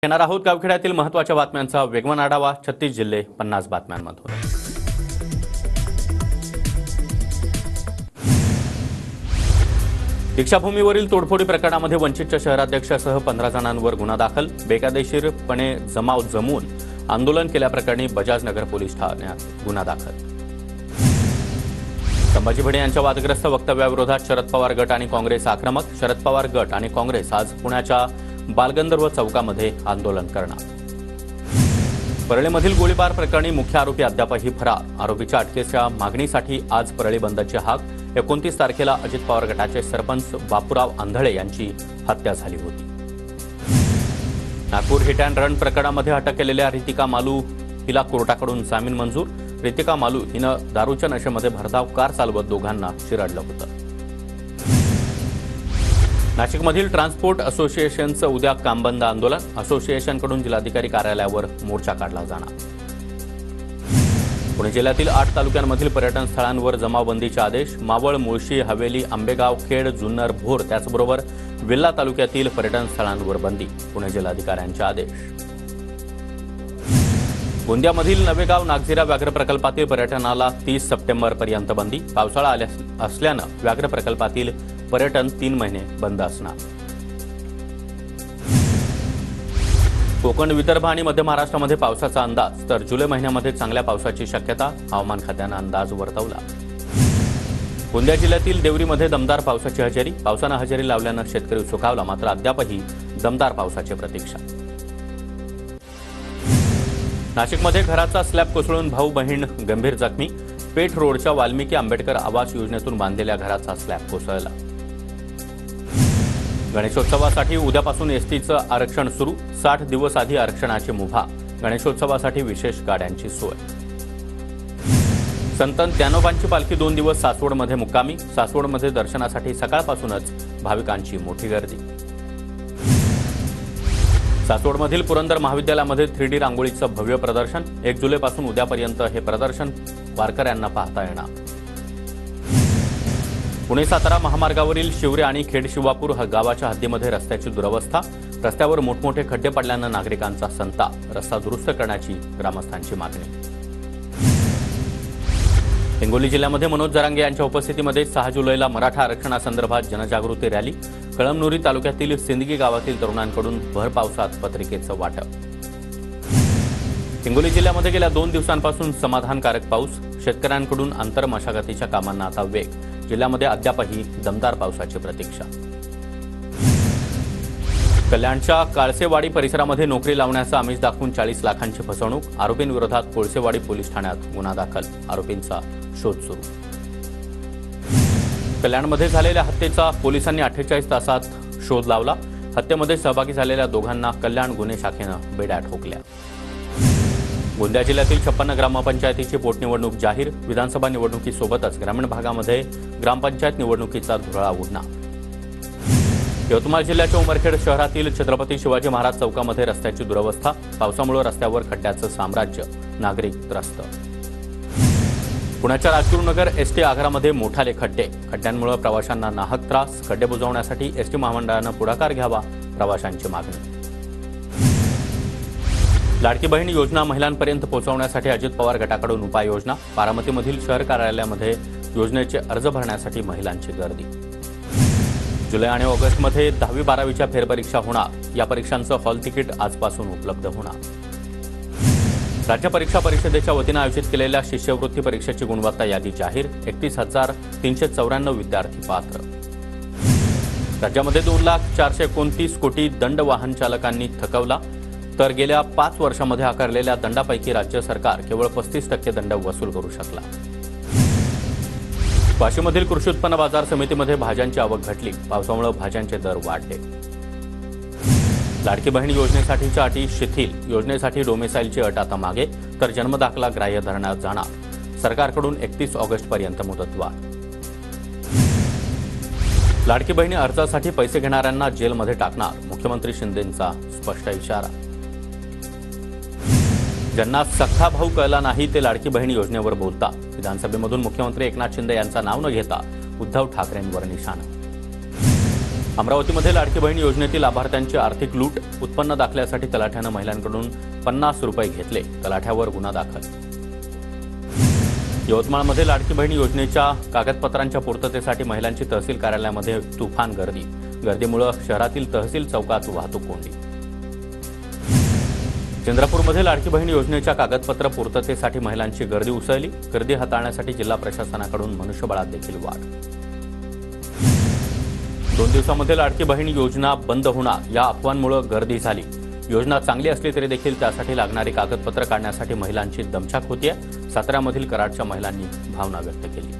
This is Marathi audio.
घेणार आहोत गावखेड्यातील महत्त्वाच्या बातम्यांचा वेगवान आढावा. 36 जिल्हे 50 बातम्यांमधून. दीक्षाभूमीवरील तोडफोडी प्रकरणामध्ये वंचितच्या शहराध्यक्षासह 15 जणांवर गुन्हा दाखल. बेकायदेशीरपणे जमाव जमून आंदोलन केल्याप्रकरणी बजाज नगर पोलीस ठाण्यात गुन्हा दाखल. संभाजी भिडे यांच्या वादग्रस्त वक्तव्याविरोधात शरद पवार गट आणि काँग्रेस आक्रमक. शरद पवार गट आणि काँग्रेस आज पुण्याच्या बालगंधर्व चौकामध्ये आंदोलन करणार. परळीमधील गोळीबार प्रकरणी मुख्य आरोपी अद्यापही फरार. आरोपीच्या अटकेच्या मागणीसाठी आज परळी बंदची हाक. 29 तारखेला अजित पवार गटाचे सरपंच बापूराव आंधळे यांची हत्या झाली होती. नागपूर हिट अँड रन प्रकरणामध्ये अटक केलेल्या रितिका मालू हिला कोर्टाकडून जामीन मंजूर. रितिका मालू हिनं दारूच्या नशेमध्ये भरधाव कार चालवत दोघांना चिरडलं होतं. नाशिकमधील ट्रान्सपोर्ट असोसिएशनचं उद्या कामबंद आंदोलन. असोसिएशनकडून जिल्हाधिकारी कार्यालयावर मोर्चा काढला जाणार. पुणे जिल्ह्यातील 8 तालुक्यांमधील पर्यटन स्थळांवर जमावबंदीचे आदेश. मावळ, मुळशी, हवेली, आंबेगाव, खेड, जुन्नर, भोर त्याचबरोबर वेल्हा तालुक्यातील पर्यटन स्थळांवर बंदी. पुणे जिल्हाधिकाऱ्यांचे आदेश. गोंदियामधील नवेगाव नागझिरा व्याघ्र प्रकल्पातील पर्यटनाला 30 सप्टेंबरपर्यंत बंदी. पावसाळा असल्यानं व्याघ्र प्रकल्पातील पर्यटन 3 महिने बंद असणार. कोकण, विदर्भ आणि मध्य महाराष्ट्रामध्ये पावसाचा अंदाज. तर जुलै महिन्यामध्ये चांगल्या पावसाची शक्यता हवामान खात्यानं अंदाज वर्तवला. गोंदिया जिल्ह्यातील देवरीमध्ये दमदार पावसाची हजेरी. पावसानं हजेरी लावल्यानं शेतकरी सुखावला. मात्र अद्यापही दमदार पावसाची प्रतीक्षा. नाशिकमध्ये घराचा स्लॅब कोसळून भाऊ बहीण गंभीर जखमी. पेठ रोडच्या वाल्मिकी आंबेडकर आवास योजनेतून बांधलेल्या घराचा स्लॅब कोसळला. गणेशोत्सवासाठी उद्यापासून एसटीचं आरक्षण सुरू. 60 दिवस आधी आरक्षणाची मुभा. गणेशोत्सवासाठी विशेष गाड्यांची सोय. संत ज्ञानोबांची पालखी 2 दिवस सासवडमध्ये मुक्कामी. सासवडमध्ये दर्शनासाठी सकाळपासूनच भाविकांची मोठी गर्दी. सासवडमधील पुरंदर महाविद्यालयामध्ये 3D रांगोळीचं भव्य प्रदर्शन. 1 जुलैपासून उद्यापर्यंत हे प्रदर्शन वारकऱ्यांना पाहता येणार. पुणे सातारा महामार्गावरील शिवरे आणि खेड शिवापूर गावाच्या हद्दीमध्ये रस्त्याची दुरवस्था. रस्त्यावर मोठमोठे खड्डे पडल्यानं नागरिकांचा संताप. रस्ता दुरुस्त करण्याची ग्रामस्थांची मागणी. हिंगोली जिल्ह्यामध्ये मनोज जरांगे यांच्या उपस्थितीमध्ये 6 जुलैला मराठा आरक्षणासंदर्भात जनजागृती रॅली. कळमनुरी तालुक्यातील सिंदगी गावातील तरुणांकडून भर पावसात पत्रिकेचं वाटप. हिंगोली जिल्ह्यामध्ये गेल्या 2 दिवसांपासून समाधानकारक पाऊस. शेतकऱ्यांकडून आंतरमशागतीच्या कामांना आता वेग. जिल्ह्यामध्ये अद्यापही दमदार पावसाची प्रतीक्षा. कल्याणच्या काळसेवाडी परिसरामध्ये नोकरी लावण्याचा आमिष दाखवून 40 लाखांची फसवणूक. आरोपींविरोधात कोळसेवाडी पोलीस ठाण्यात गुन्हा दाखल. आरोपींचा शोध सुरू. कल्याणमध्ये झालेल्या हत्येचा पोलिसांनी 48 तासात शोध लावला. हत्येमध्ये सहभागी झालेल्या दोघांना कल्याण गुन्हे शाखेनं बेड्या ठोकल्या. गोंदिया जिल्ह्यातील 56 ग्रामपंचायतीची पोटनिवडणूक जाहीर. विधानसभा निवडणुकीसोबतच ग्रामीण भागामध्ये ग्रामपंचायत निवडणुकीचा धुरळा उडणार. यवतमाळ जिल्ह्याच्या उमरखेड शहरातील छत्रपती शिवाजी महाराज चौकामध्ये रस्त्याची दुरवस्था. पावसामुळे रस्त्यावर खड्ड्याचं साम्राज्य. नागरिक त्रस्त. पुण्याच्या राजगुरुनगर एसटी आगारामध्ये मोठाले खड्डे. खड्ड्यांमुळे प्रवाशांना नाहक त्रास. खड्डे बुजवण्यासाठी एसटी महामंडळानं पुढाकार घ्यावा. प्रवाशांची मागणी. लाडकी बहीण योजना महिलांपर्यंत पोहोचवण्यासाठी अजित पवार गटाकडून उपाययोजना. बारामतीमधील शहर कार्यालयामध्ये योजनेचे अर्ज भरण्यासाठी महिलांची गर्दी. जुलै आणि ऑगस्टमध्ये 10वी-12वीच्या फेरपरीक्षा होणार. या परीक्षांचं हॉल तिकीट आजपासून उपलब्ध होणार. राज्य परीक्षा परिषदेच्या वतीनं आयोजित केलेल्या शिष्यवृत्ती परीक्षेची गुणवत्ता यादी जाहीर. 31,394 विद्यार्थी पात्र. राज्यामध्ये 2,04,29 कोटी दंड वाहन चालकांनी थकवला. तर गेल्या 5 वर्षांमध्ये आकारलेल्या दंडापैकी राज्य सरकार केवळ 35% दंड वसूल करू शकला. वाशीमधील कृषी उत्पन्न बाजार समितीमध्ये भाज्यांची आवक घटली. पावसामुळे भाज्यांचे दर वाढले. लाडकी बहीण योजनेसाठीच्या अटी शिथिल. योजनेसाठी डोमेसाईलची अट आता मागे. तर जन्मदाखला ग्राह्य धरण्यात जाणार. सरकारकडून 31 ऑगस्टपर्यंत मुदतवाढ. लाडकी बहिणी अर्जासाठी पैसे घेणाऱ्यांना जेलमध्ये टाकणार. मुख्यमंत्री शिंदेंचा स्पष्ट इशारा. ज्यांना सख्खा भाऊ कळला नाही ते लाडकी बहीण योजनेवर बोलता. विधानसभेमधून मुख्यमंत्री एकनाथ शिंदे यांचं नाव न घेता उद्धव ठाकरेंवर निशाणा. अमरावतीमध्ये लाडकी बहीण योजनेतील लाभार्थ्यांची आर्थिक लूट, उत्पन्न दाखल्यासाठी तलाठ्यानं महिलांकडून 50 रुपये घेतले, तलाठ्यावर गुन्हा दाखल. यवतमाळमध्ये लाडकी बहीण योजनेच्या कागदपत्रांच्या पूर्ततेसाठी महिलांची तहसील कार्यालयामध्ये तुफान गर्दीमुळे शहरातील तहसील चौकात वाहतूक कोंडी. चंद्रपूरमध्ये लाडकी बहीण योजनेच्या कागदपत्र पूर्ततेसाठी महिलांची गर्दी उसळली. गर्दी हाताळण्यासाठी जिल्हा प्रशासनाकडून मनुष्यबळात देखील वाढ. 2 दिवसांमध्ये लाडकी बहीण योजना बंद होणार या अफवांमुळे गर्दी झाली. योजना चांगली असली तरी देखील त्यासाठी लागणारी कागदपत्र काढण्यासाठी महिलांची दमछाक होतीये. साताऱ्यामधील कराडच्या महिलांनी भावना व्यक्त केली.